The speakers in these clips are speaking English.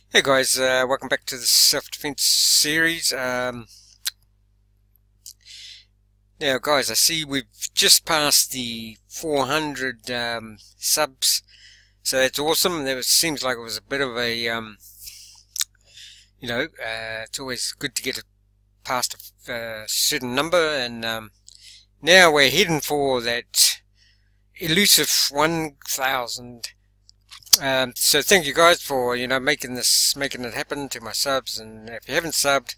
Hey guys, welcome back to the self-defense series. Now guys, I see we've just passed the 400 subs, so that's awesome. It seems like it was a bit of a, it's always good to get past a certain number, and now we're heading for that elusive 1,000. So thank you guys for making it happen to my subs, and if you haven't subbed,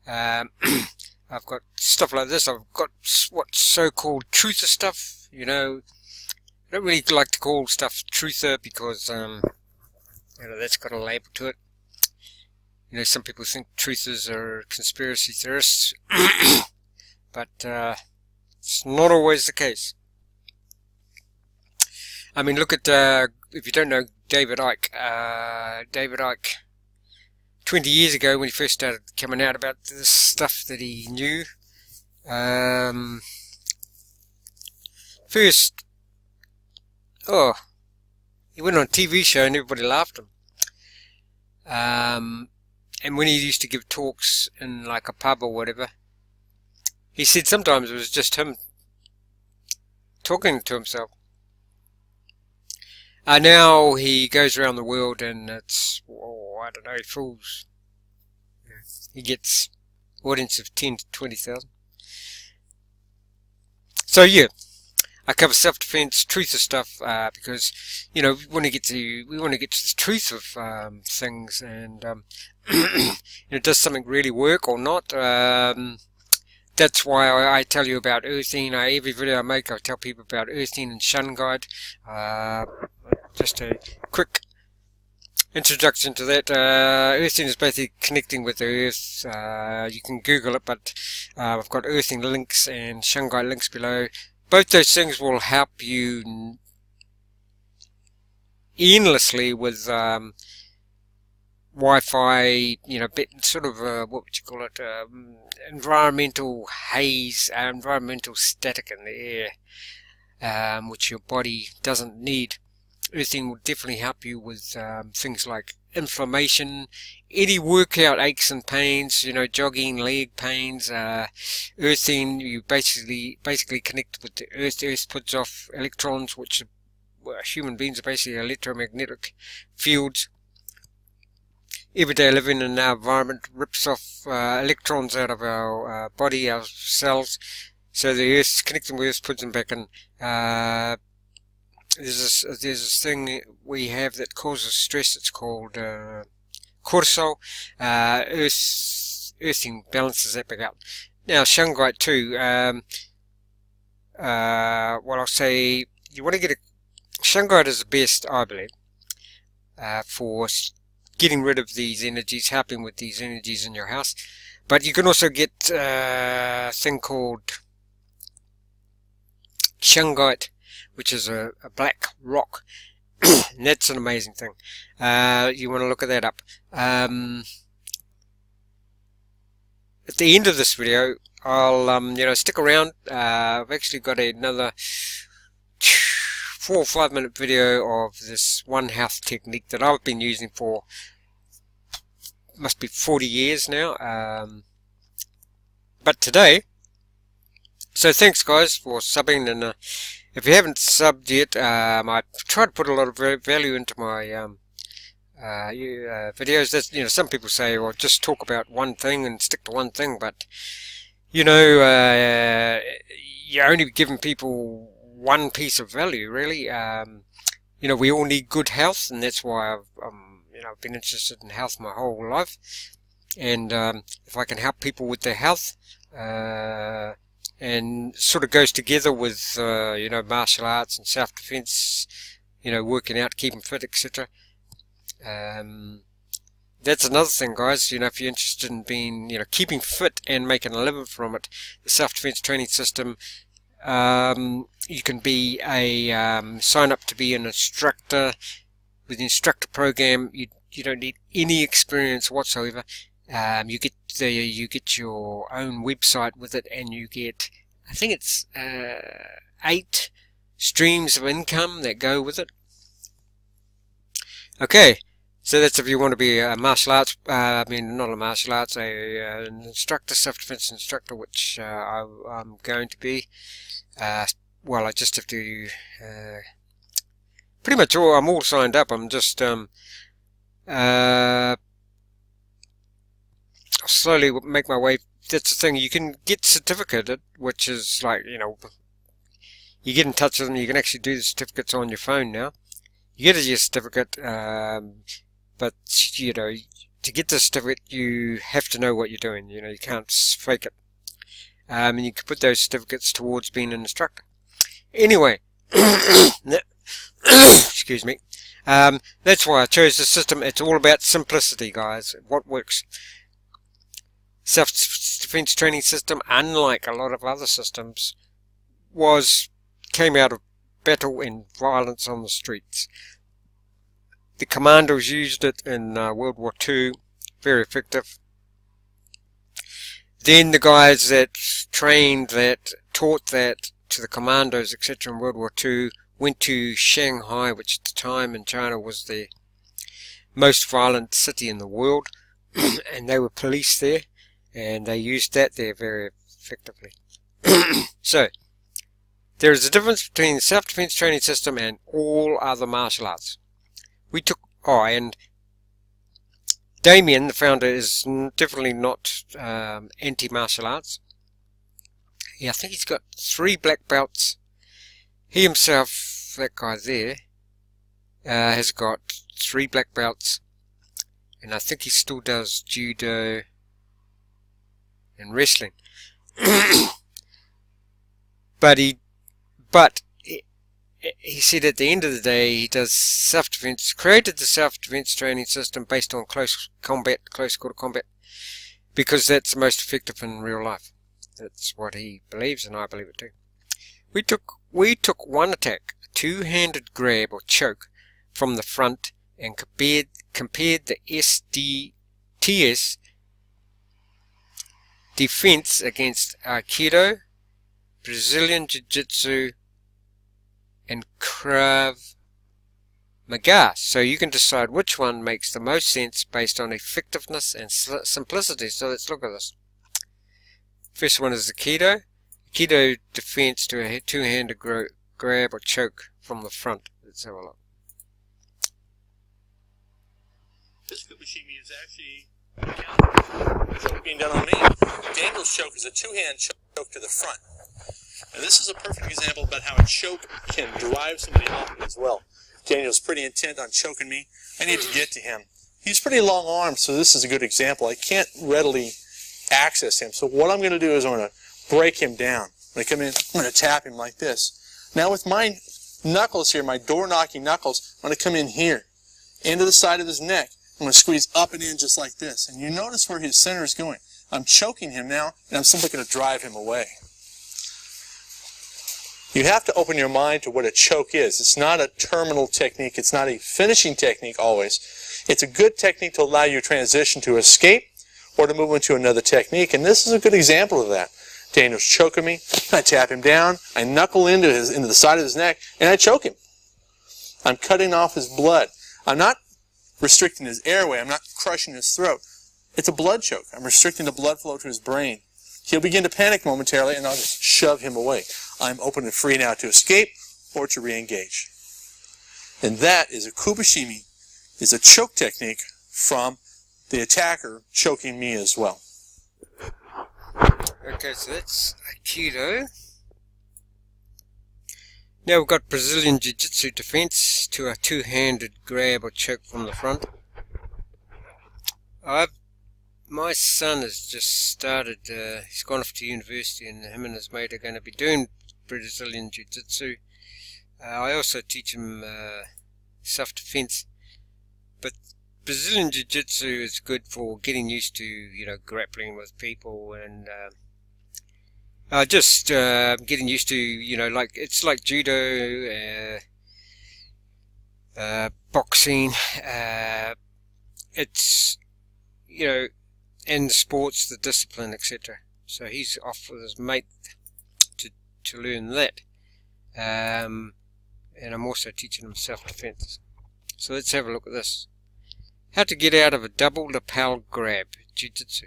I've got stuff like this. I've got what's so-called truther stuff. I don't really like to call stuff truther because that's got a label to it. Some people think truthers are conspiracy theorists, but it's not always the case. I mean, look at, if you don't know David Icke, 20 years ago when he first started coming out about this stuff that he knew, he went on a TV show and everybody laughed him. And when he used to give talks in like a pub or whatever, he said sometimes it was just him talking to himself. Now he goes around the world and it's, I don't know, he fools. He gets audience of 10 to 20,000. So yeah, I cover self-defense, truther stuff, because we want to get to the truth of things, and does something really work or not? That's why I tell you about earthing. Every video I make, I tell people about earthing and shun guide. Just a quick introduction to that. Earthing is basically connecting with the earth. You can Google it, but I've got earthing links and shun guide links below. Both those things will help you endlessly with Wi-Fi, sort of, what would you call it, environmental haze, environmental static in the air, which your body doesn't need. Earthing will definitely help you with things like inflammation, any workout aches and pains, jogging, leg pains. Earthing, you basically connect with the earth. Earth puts off electrons, which human beings are basically electromagnetic fields. Everyday living in our environment rips off electrons out of our body, our cells. So the earth connecting with earth puts them back in. There's this thing we have that causes stress. It's called cortisol. Earthing balances that back out. Now shungite too. I'll say you want to get shungite is the best, I believe, for getting rid of these energies, helping with these energies in your house. But you can also get a thing called shungite, which is a black rock. And that's an amazing thing. You want to look at that up. At the end of this video, I'll stick around. I've actually got another 4 or 5 minute video of this one health technique that I've been using for must be 40 years now. But today, so thanks guys for subbing, and if you haven't subbed yet, I try to put a lot of value into my videos. That's, some people say, well, just talk about one thing and stick to one thing, but you're only giving people one piece of value, really. We all need good health, and that's why I've been interested in health my whole life. And if I can help people with their health, and sort of goes together with martial arts and self-defense, working out, keeping fit, etc. That's another thing, guys. If you're interested in being, keeping fit and making a living from it, the self-defense training system, you can be a sign up to be an instructor. With the instructor program, you don't need any experience whatsoever. You get your own website with it, and you get, I think it's 8 streams of income that go with it. Okay, So that's if you want to be a martial arts, not a martial arts, an instructor, self-defense instructor, which I'm going to be. Well, I just have to, pretty much I'm all signed up. I'm just, I'll slowly make my way. That's the thing, you can get certificated, which is like, you get in touch with them, you can actually do the certificates on your phone now. You get your certificate, but, to get the certificate, you have to know what you're doing. You can't fake it. And you can put those certificates towards being an instructor. Anyway, excuse me. That's why I chose this system. It's all about simplicity, guys. What works. Self-defense training system, unlike a lot of other systems, came out of battle and violence on the streets. The commandos used it in World War II, very effective. Then the guys that trained that, taught that to the commandos, etc. in World War II, went to Shanghai, which at the time in China was the most violent city in the world, and they were policed there, and they used that there very effectively. So, there is a difference between the self-defense training system and all other martial arts. And Damien, the founder, is definitely not anti-martial arts. I think he's got 3 black belts. He himself, that guy there, has got 3 black belts, and I think he still does judo and wrestling. But he said at the end of the day, he does self-defense, created the self-defense training system based on close quarter combat, because that's the most effective in real life. That's what he believes, and I believe it too. We took one attack, a two-handed grab or choke from the front, and compared the SDTS defense against Aikido, Brazilian Jiu-Jitsu, and Krav Maga. So you can decide which one makes the most sense based on effectiveness and simplicity. So let's look at this. First one is Aikido. Aikido defense to a two-handed grab or choke from the front. Let's have a look. This Kubashimi is actually a choke being done on me. Daniel's choke is a two-hand choke to the front. And this is a perfect example about how a choke can drive somebody off as well. Daniel's pretty intent on choking me. I need to get to him. He's pretty long-armed, so this is a good example. I can't readily access him. So what I'm going to do is I'm going to break him down. When I come in, I'm going to tap him like this. Now with my knuckles here, my door-knocking knuckles, I'm going to come in here, into the side of his neck. I'm going to squeeze up and in just like this. And you notice where his center is going. I'm choking him now, and I'm simply going to drive him away. You have to open your mind to what a choke is. It's not a terminal technique. It's not a finishing technique always. It's a good technique to allow you to transition to escape or to move into another technique. And this is a good example of that. Daniel's choking me. I tap him down. I knuckle into the side of his neck, and I choke him. I'm cutting off his blood. I'm not restricting his airway. I'm not crushing his throat. It's a blood choke. I'm restricting the blood flow to his brain. He'll begin to panic momentarily, and I'll just shove him away. I'm open and free now to escape or to re-engage. And that is a Kubashimi, is a choke technique from the attacker choking me as well. Okay, so that's Aikido. Now we've got Brazilian Jiu-Jitsu defense to a two-handed grab or choke from the front. My son has just started, he's gone off to university, and him and his mate are going to be doing Brazilian Jiu-Jitsu. I also teach him self-defense, but Brazilian Jiu-Jitsu is good for getting used to, grappling with people, and just getting used to, it's like judo, boxing, it's, in sports, the discipline, etc. So he's off with his mate to learn that. And I'm also teaching him self-defense. So let's have a look at this. How to get out of a double lapel grab, Jiu-Jitsu.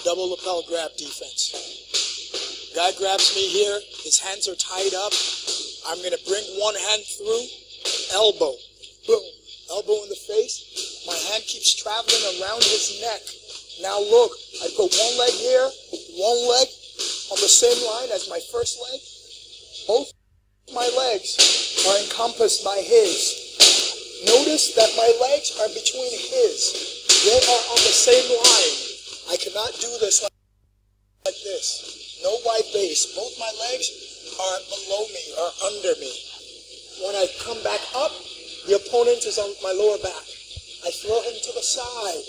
Double lapel grab defense. Guy grabs me here, his hands are tied up. I'm going to bring one hand through, elbow, boom, elbow in the face. My hand keeps traveling around his neck. Now look, I put one leg here, one leg on the same line as my first leg. Both my legs are encompassed by his. Notice that my legs are between his. They are on the same line. I cannot do this like this. No wide base. Both my legs are below me or under me. When I come back up, the opponent is on my lower back. I throw him to the side.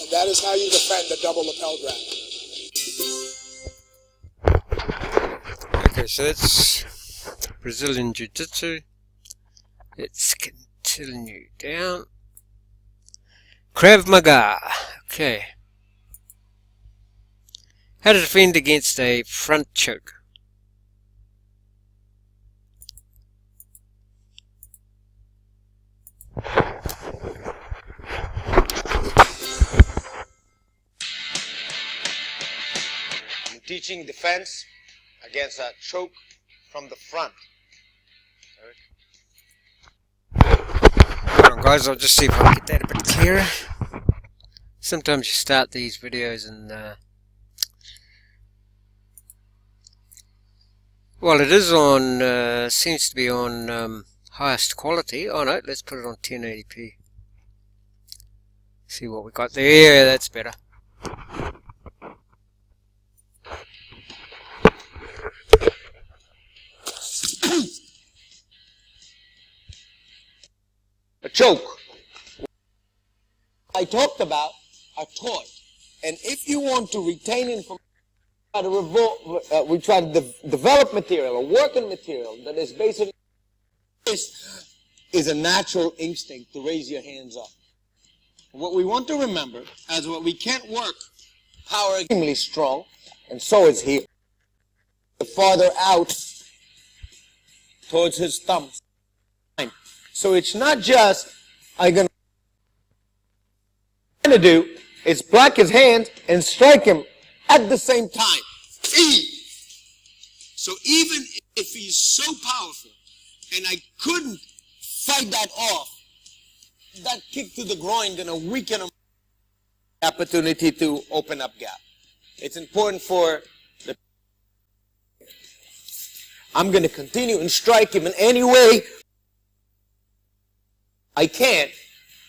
And that is how you defend the double lapel grab. Okay, so that's Brazilian Jiu-Jitsu. Let's continue down. Krav Maga. Okay. How to defend against a front choke. I'm teaching defense against a choke from the front. Hold on guys, I'll just see if I can get that a bit clearer. Sometimes you start these videos and well, it is on, seems to be on highest quality. Oh no, let's put it on 1080p. See what we got there. Yeah, that's better. A choke. I talked about are taught, and if you want to retain information, we try to develop material or working material that is basically, this is a natural instinct to raise your hands up. What we want to remember is what we can't work power extremely strong, and so is here. The farther out towards his thumb. So it's not just I'm going to do is block his hand and strike him at the same time. So even if he's so powerful and I couldn't fight that off, that kick to the groin going to weaken him. Opportunity to open up gap. It's important for the... I'm going to continue and strike him in any way I can.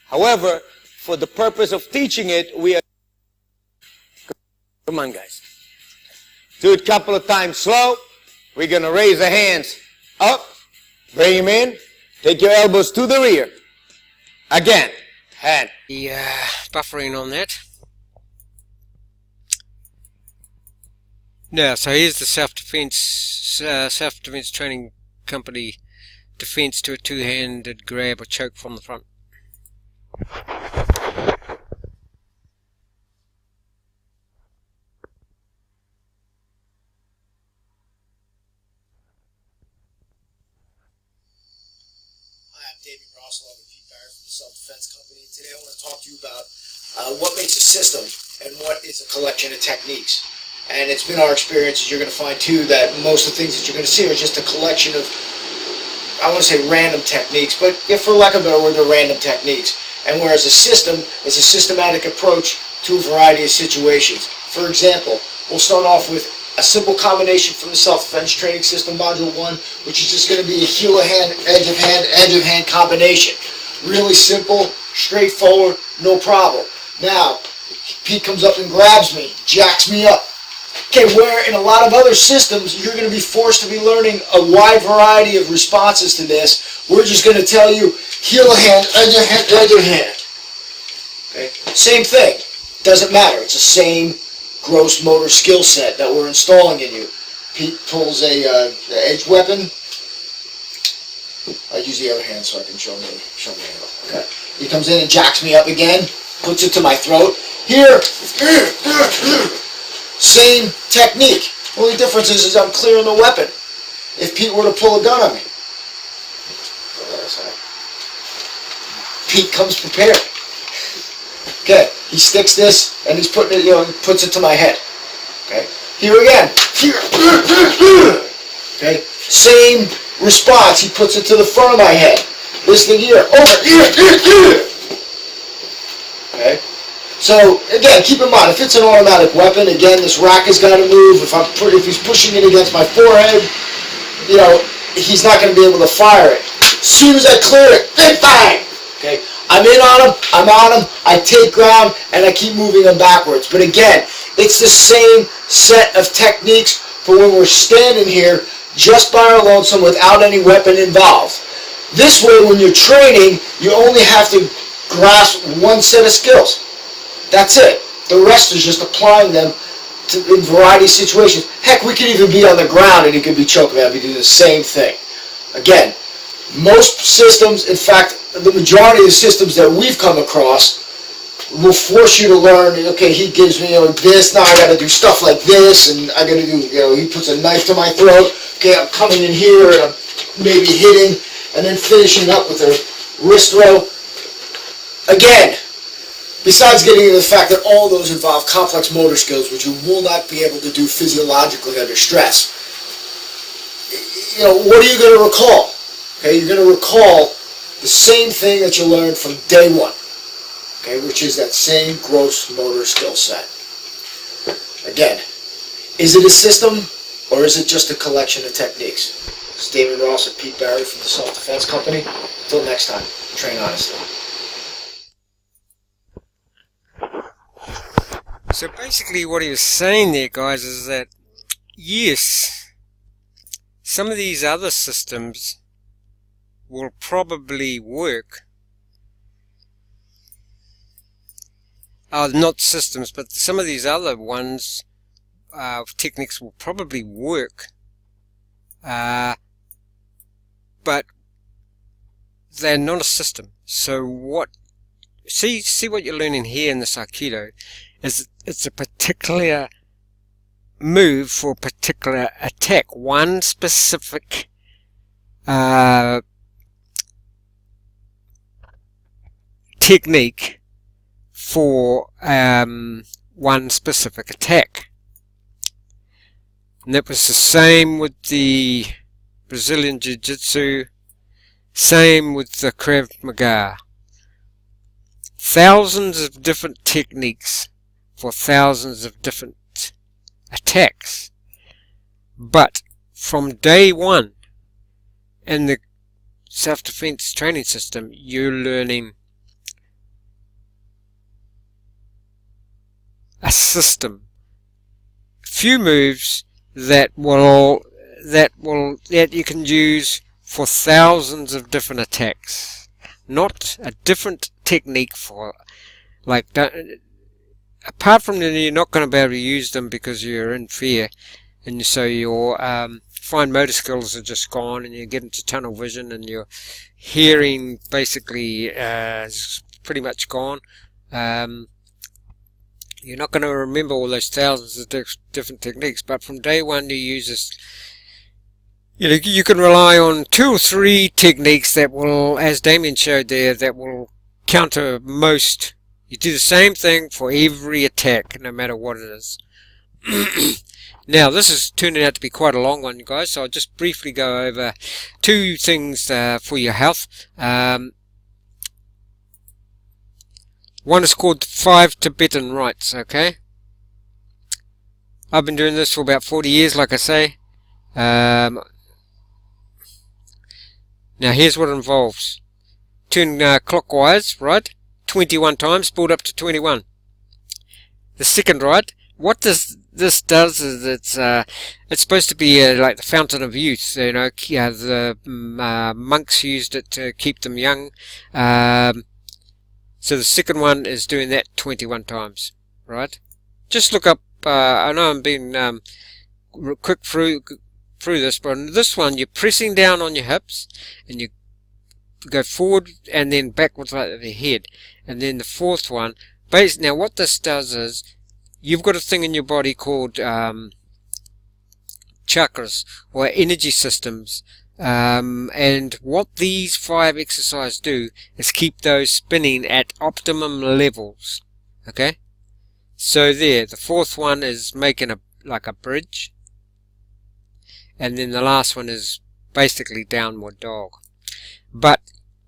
However, for the purpose of teaching it, we are... Come on, guys. Do it a couple of times slow. We're going to raise the hands up. Bring him in. Take your elbows to the rear. Again. Hand. Yeah, buffering on that. Now, so here's the self-defense training company defense to a two-handed grab or choke from the front. Self-defense company. Today I want to talk to you about what makes a system and what is a collection of techniques. And it's been our experience, as you're going to find too, that most of the things that you're going to see are just a collection of, I want to say random techniques, but if for lack of a better word, they're random techniques. And whereas a system is a systematic approach to a variety of situations. For example, we'll start off with a simple combination from the self-defense training system, module 1, which is just going to be a heel of hand, edge of hand combination. Really simple, straightforward, no problem. Now, Pete comes up and grabs me, jacks me up. Okay, where in a lot of other systems, you're going to be forced to be learning a wide variety of responses to this, We're just going to tell you, heel a hand, other hand. Okay? Same thing. Doesn't matter. It's the same gross motor skill set that we're installing in you. Pete pulls a edge weapon. I use the other hand so I can show me. Okay. He comes in and jacks me up again, puts it to my throat. Here, same technique. Only difference is I'm clearing the weapon. If Pete were to pull a gun on me, Pete comes prepared. Okay, he sticks this and he's putting it, he puts it to my head. Okay, here again. Okay, same response. He puts it to the front of my head. This thing here, over here. Okay. So again, keep in mind, if it's an automatic weapon, again, this rack has got to move. If he's pushing it against my forehead, he's not going to be able to fire it. As soon as I clear it, big bang. Okay, I'm in on him, I'm on him, I take ground, and I keep moving him backwards. But again, it's the same set of techniques for when we're standing here just by our lonesome without any weapon involved. This way, when you're training, you only have to grasp one set of skills. That's it. The rest is just applying them in a variety of situations. Heck, we could even be on the ground and you could be choking. I'd be doing the same thing. Again, most systems, in fact, the majority of the systems that we've come across will force you to learn, okay, he gives me this, now I got to do stuff like this, and I got to do, he puts a knife to my throat, okay, I'm coming in here, and I'm maybe hitting, and then finishing up with a wrist throw. Again, besides getting into the fact that all those involve complex motor skills, which you will not be able to do physiologically under stress, what are you going to recall? Okay, you're going to recall the same thing that you learned from day one, okay, which is that same gross motor skill set. Again, is it a system or is it just a collection of techniques? It's David Ross and Pete Barry from the Self-Defense Company. Until next time, train honestly. So basically what he was saying there, guys, is that yes, some of these other systems will probably work. Not systems, but some of these other ones, techniques will probably work. But they're not a system. So what? See what you're learning here in this Aikido is it's a particular move for a particular attack. One specific technique for one specific attack. And that was the same with the Brazilian Jiu-Jitsu, same with the Krav Maga. Thousands of different techniques for thousands of different attacks. But from day one in the self-defense training system, you're learning a system, few moves that you can use for thousands of different attacks, not a different technique for, like, apart from that, you're not going to be able to use them because you're in fear, and so your fine motor skills are just gone, and you get into tunnel vision, and your hearing basically is pretty much gone. You're not going to remember all those thousands of different techniques, but from day one you use this. You can rely on 2 or 3 techniques that will, as Damien showed there, that will counter most. You do the same thing for every attack, no matter what it is. Now, this is turning out to be quite a long one, guys, so I'll just briefly go over 2 things for your health. One is called 5 Tibetan Rites, okay? I've been doing this for about 40 years, like I say. Now, here's what it involves. Turn clockwise, right? 21 times, build up to 21. The second rite, what does this does is it's supposed to be like the fountain of youth. You know, the monks used it to keep them young. So the second one is doing that 21 times, right? Just look up. I know I'm being quick through this, but on this one you're pressing down on your hips and you go forward and then backwards like the head. And then the fourth one, now what this does is you've got a thing in your body called chakras or energy systems, and what these 5 exercises do is keep those spinning at optimum levels. Okay, so there, the fourth one is making like a bridge, and then the last one is basically downward dog. But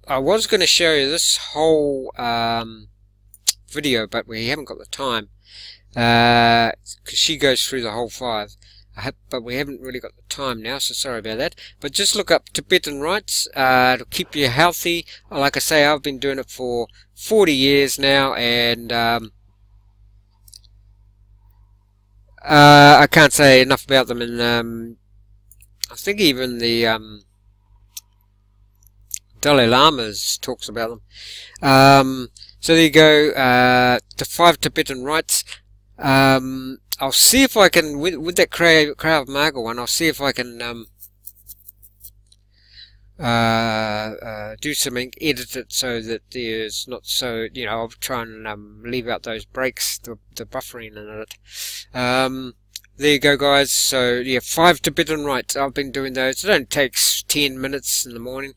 I was going to show you this whole video, but we haven't got the time, because she goes through the whole 5. But we haven't really got the time now, so sorry about that. But just look up Tibetan rites. It'll keep you healthy. Like I say, I've been doing it for 40 years now, and I can't say enough about them. And I think even the Dalai Lama talks about them. So there you go. The 5 Tibetan rites. I'll see if I can, with that Krav Maga one, I'll see if I can do something, edit it so that there's not so, you know, I'll try and leave out those breaks, the buffering in it. There you go, guys. So yeah, 5 Tibetan rites. I've been doing those. It only takes 10 minutes in the morning,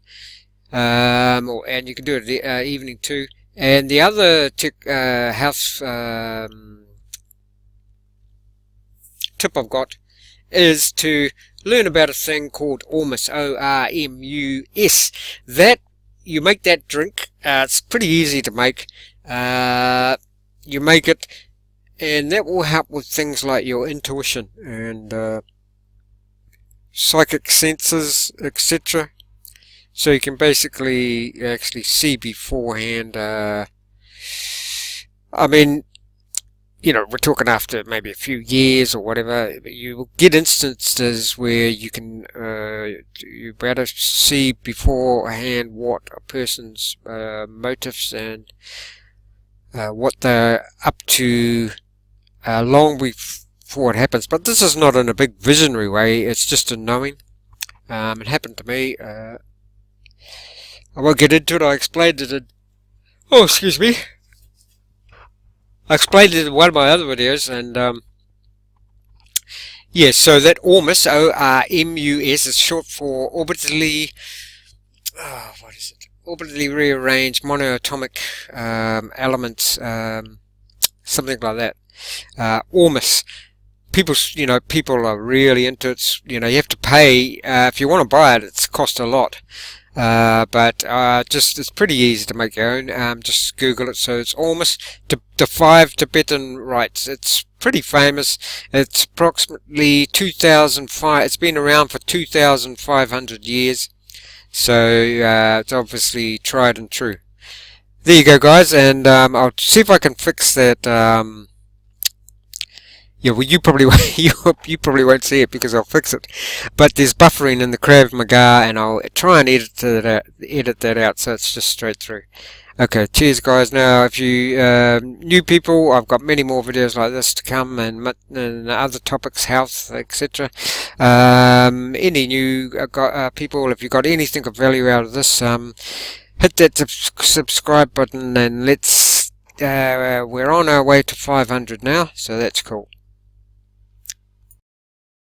and you can do it evening too. And the other house tip I've got is to learn about a thing called Ormus, O-R-M-U-S. That, you make that drink. It's pretty easy to make. You make it, and that will help with things like your intuition and psychic senses, etc. So you can basically actually see beforehand. I mean, you know, we're talking after maybe a few years or whatever, you will get instances where you can you better see beforehand what a person's motives and what they're up to long before it happens. But this is not in a big visionary way, it's just a knowing. It happened to me. I won't get into it. I explained it in, oh, excuse me, I explained it in one of my other videos, and yeah, so that Ormus, O-R-M-U-S, is short for orbitally, what is it? Orbitally rearranged monoatomic elements, something like that. Ormus. People are really into it. You know, you have to pay if you want to buy it. It's cost a lot. But it's pretty easy to make your own. Just Google it. So it's Ormus, the 5 Tibetan rites. It's pretty famous. It's approximately 2,500. It's been around for 2,500 years. So it's obviously tried and true. There you go, guys, and I'll see if I can fix that. Yeah, well, you probably won't see it because I'll fix it. But there's buffering in the Krav Maga, and I'll try and edit that out so it's just straight through. Okay, cheers, guys. Now, if you new people, I've got many more videos like this to come, and other topics, health, etc. Any new people, if you got anything of value out of this, hit that subscribe button, and let's. We're on our way to 500 now, so that's cool.